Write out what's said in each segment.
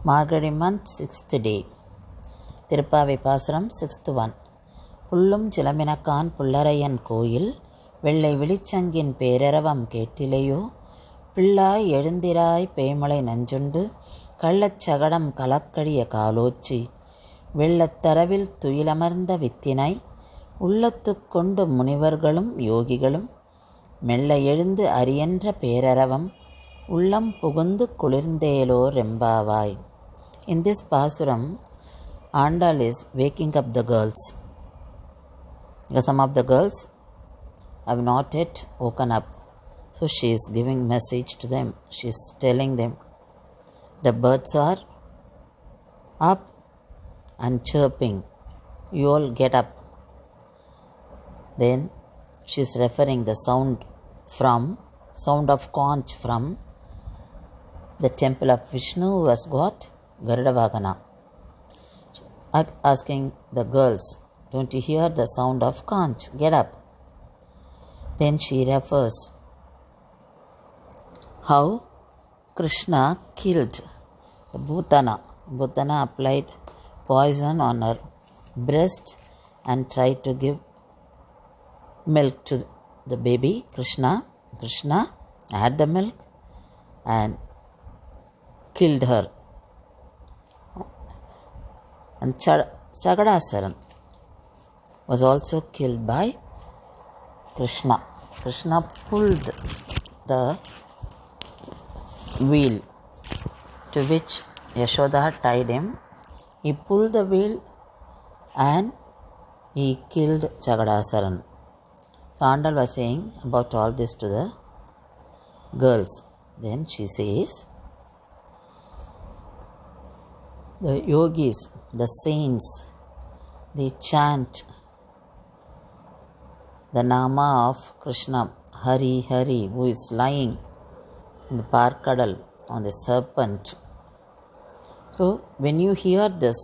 Margazhi month, 6th day. Tiruppavi Paasuram, 6th one. புள்ளும் சிலம்பினக்கான் புல்லரையன் கோயில் வெள்ளை விழிச்சங்கின் பேரரவம் கேட்டிலையோ பிள்ளாய் எழுந்திராய் பேய்மலை நஞ்சுண்டு கள்ளச் சகடம் கலக்கழிய காலோச்சி வெள்ளத்தரவில் துயிலமர்ந்த வித்தினை உள்ளத்துக் கொண்டு முனிவர்களும் யோகிகளும் மெல்ல எழுந்து அரியன்ற பேரரவம் உள்ளம் புகுந்து குளிர்ந்தேலோர் எம்பாவாய். In this Paasuram, Andal is waking up the girls. Because some of the girls have not yet woken up. So she is giving message to them. She is telling them, the birds are up and chirping. You all get up. Then she is referring the sound of conch from the temple of Vishnu who has got Garuda Vagana. Asking the girls, don't you hear the sound of conch? Get up. Then she refers how Krishna killed the Bhutana. Bhutana applied poison on her breast and tried to give milk to the baby. Krishna had the milk and killed her. And Sagadasaran was also killed by Krishna. Krishna pulled the wheel to which Yashoda tied him. He pulled the wheel and he killed Sagadasaran. So Andal was saying about all this to the girls. Then she says, the yogis, the saints, they chant the nama of Krishna, Hari Hari, who is lying in the Parkadal on the serpent. So when you hear this,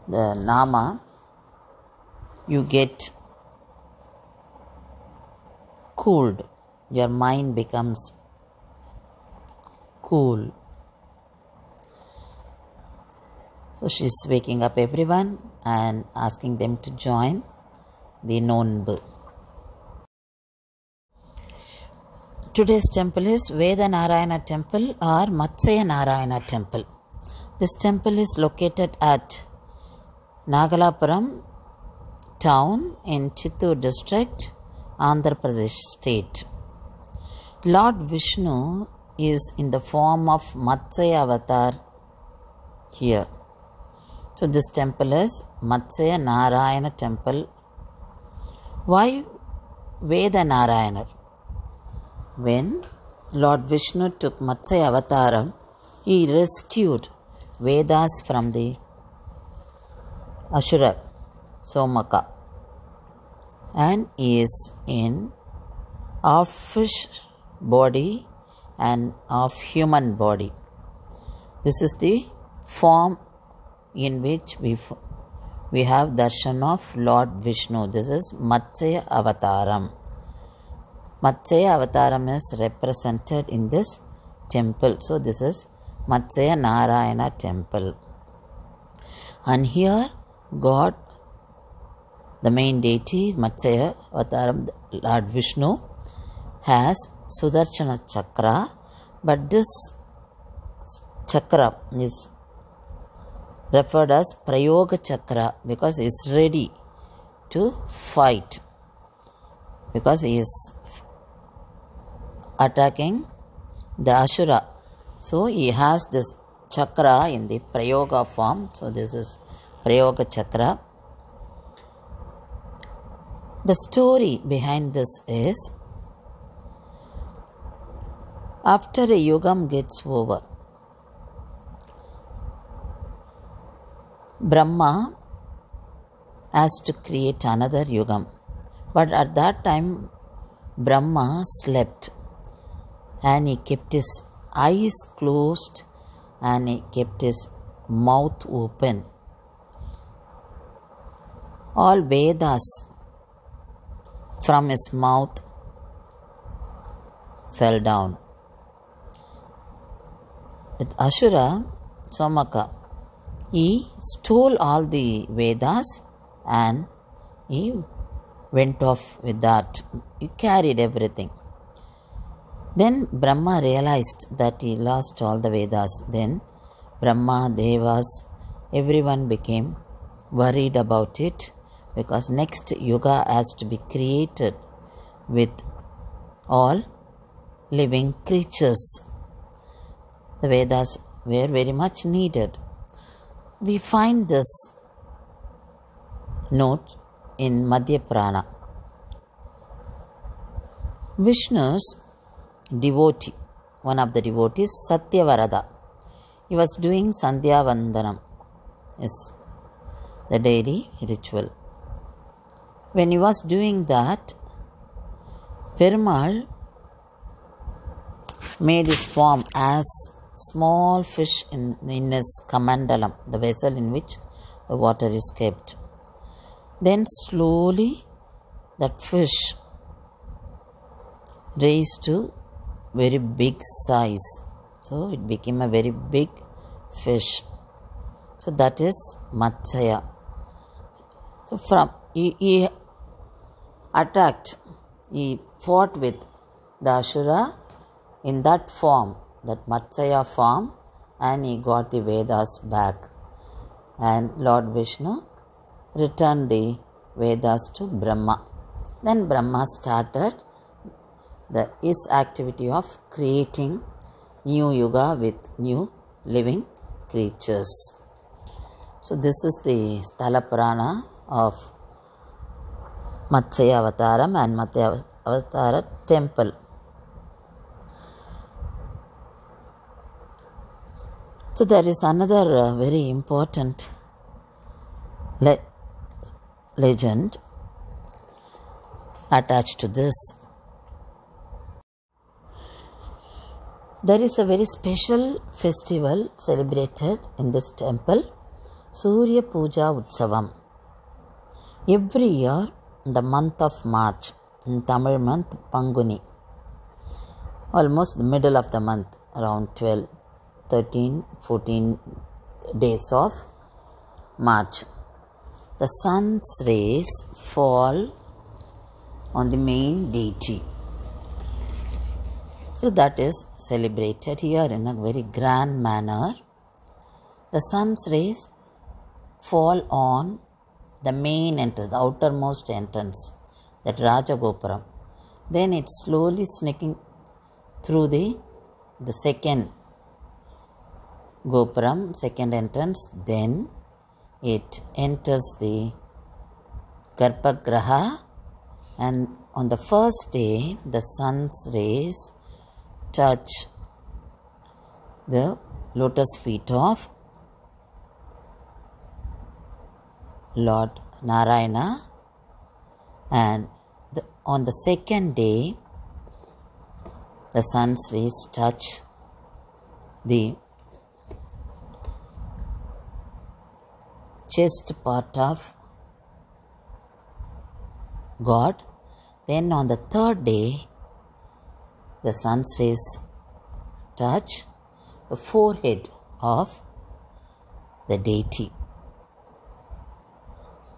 the nama, you get cooled. Your mind becomes cool. So she is waking up everyone and asking them to join the Nonbu. Today's temple is Veda Narayana Temple or Matsaya Narayana Temple. This temple is located at Nagalapuram town in Chittoor district, Andhra Pradesh state. Lord Vishnu is in the form of Matsaya avatar here. So this temple is Matsaya Narayana Temple. Why Veda Narayana? When Lord Vishnu took Matsaya Avataram, he rescued Vedas from the Ashura, Somaka. And he is in of fish body and of human body. This is the form in which we have darshan of Lord Vishnu. This is Matsaya Avataram. Matsaya Avataram is represented in this temple. So this is Matsaya Narayana Temple. And here God, the main deity, Matsaya Avataram, Lord Vishnu, has Sudarshana Chakra, but this chakra is referred as Prayoga Chakra because he is ready to fight, because he is attacking the Ashura. So he has this chakra in the Prayoga form. So this is Prayoga Chakra. The story behind this is, after a yugam gets over, Brahma has to create another yugam. But at that time, Brahma slept and he kept his eyes closed and he kept his mouth open. All Vedas from his mouth fell down. with Ashura, Somaka. He stole all the Vedas and he went off with that. He carried everything. Then Brahma realized that he lost all the Vedas. Then Brahma, Devas, everyone became worried about it, because next yuga has to be created with all living creatures. The Vedas were very much needed. We find this note in Madhya Purana. Vishnu's devotee, one of the devotees, Satyavarada, he was doing Sandhya Vandanam, is the daily ritual. When he was doing that, Perumal made his form as small fish in his kamandalam, the vessel in which the water is kept. Then slowly that fish raised to very big size. So it became a very big fish. So that is Matsya. So from he attacked, he fought with the Ashura in that form, that Matsya form, and he got the Vedas back. And Lord Vishnu returned the Vedas to Brahma. Then Brahma started his activity of creating new yuga with new living creatures. So this is the Sthala Purana of Matsya Avataram and Matsya Avatara temple. So there is another very important legend attached to this. There is a very special festival celebrated in this temple, Surya Puja Utsavam. Every year in the month of March, in Tamil month Panguni, almost the middle of the month, around 12, 13, 14 days of March, the sun's rays fall on the main deity. So that is celebrated here in a very grand manner. The sun's rays fall on the main entrance, the outermost entrance, that Rajagopuram. Then it's slowly sneaking through the second Gopuram, second entrance. Then it enters the Garbhagriha, and on the first day the sun's rays touch the lotus feet of Lord Narayana, and on the second day the sun's rays touch the chest part of God. Then on the third day the sun's rays touch the forehead of the deity.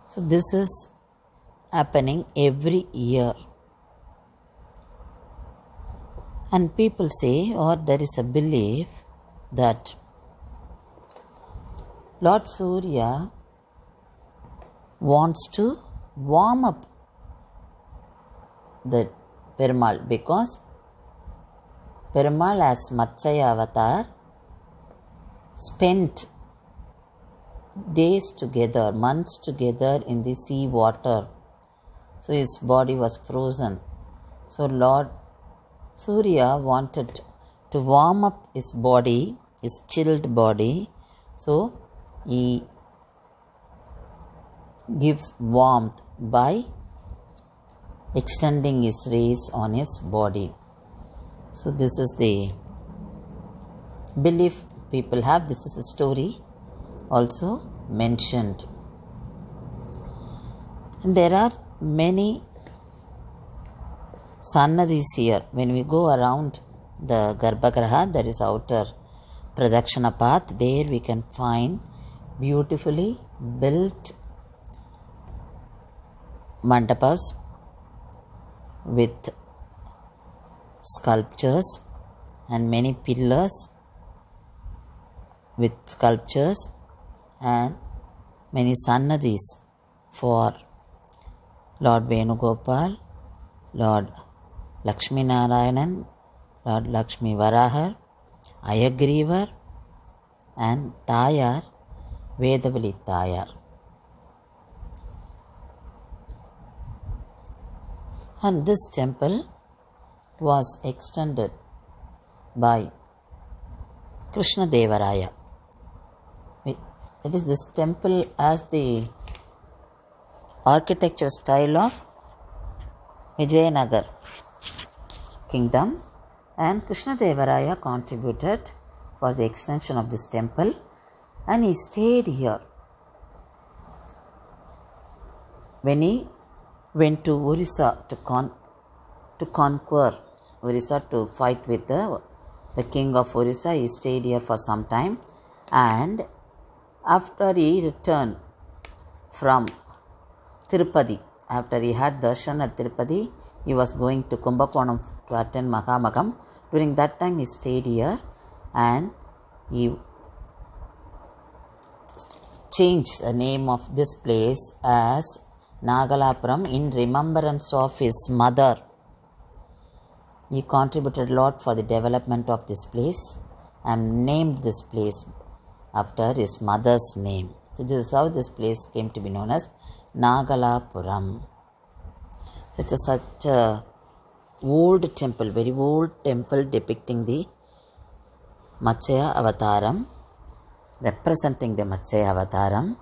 So this is happening every year. And people say, or there is a belief, that Lord Surya wants to warm up the Perumal, because Perumal as Matsya avatar spent days together, months together in the sea water. So his body was frozen. So Lord Surya wanted to warm up his body, his chilled body. So he gives warmth by extending his rays on his body. So this is the belief people have. This is the story also mentioned. And there are many Sannadhis here. When we go around the Garbhagriha, there is outer Pradakshina path. There we can find beautifully built mandapas with sculptures and many pillars with sculptures and many sannadhis for Lord Venugopal, Lord Lakshmi Narayanan, Lord Lakshmi Varahar, Ayagrivar and Tayar, Vedavali Tayar. And this temple was extended by Krishna Devaraya. That is, this temple has the architecture style of Vijayanagar kingdom, and Krishna Devaraya contributed for the extension of this temple, and he stayed here. When he went to Orissa to conquer Orissa, to fight with the king of Orissa, he stayed here for some time, and after he returned from Tirupati, after he had darshan at Tirupati, he was going to Kumbakonam to attend Mahamagam. During that time he stayed here and he changed the name of this place as Nagalapuram in remembrance of his mother. He contributed a lot for the development of this place and named this place after his mother's name. So this is how this place came to be known as Nagalapuram. So it's such a old temple, very old temple depicting the Matsya Avataram, representing the Matsya Avataram.